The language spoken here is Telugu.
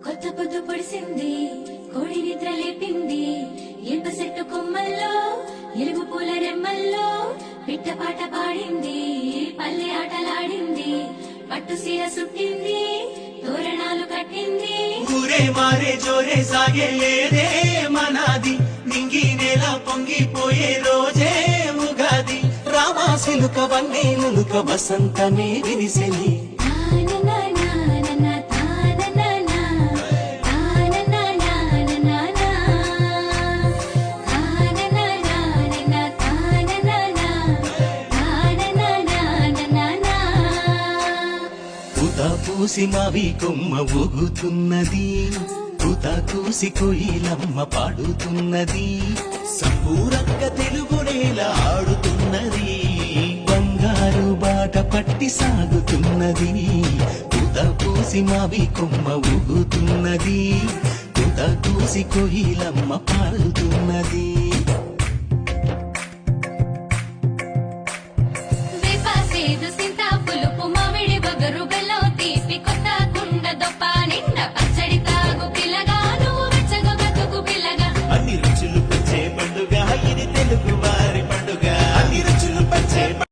కొత్త పొద్దు పొడిసింది, కోడి నిద్ర లేపింది, ఇనుప చెట్టు కొమ్మల్లో ఎలుగు పూల రెమ్మల్లో పిట్ట పాట పాడింది, పల్లె ఆటలాడింది, పట్టు సీర సుట్టింది, తోరణాలు కట్టింది. ఊరే మారే జోరే సాగే లేదే మనాది, నింగి నేల పొంగిపోయే రోజే ఉగాది. రామాసిలుక వన్నేలుక వసంతమే విరిసెలి. పూసి మావి కొమ్మ ఊగుతున్నది, పూత కూసి కొయిలమ్మ పాడుతున్నది, సంపూరంగ తెలుగు నేల ఆడుతున్నది, బంగారు బాట పట్టి సాగుతున్నది. పూత పూసి మావి కొమ్మ ఊగుతున్నది, పూత కూసి కొయిలమ్మ పాడుతున్నది.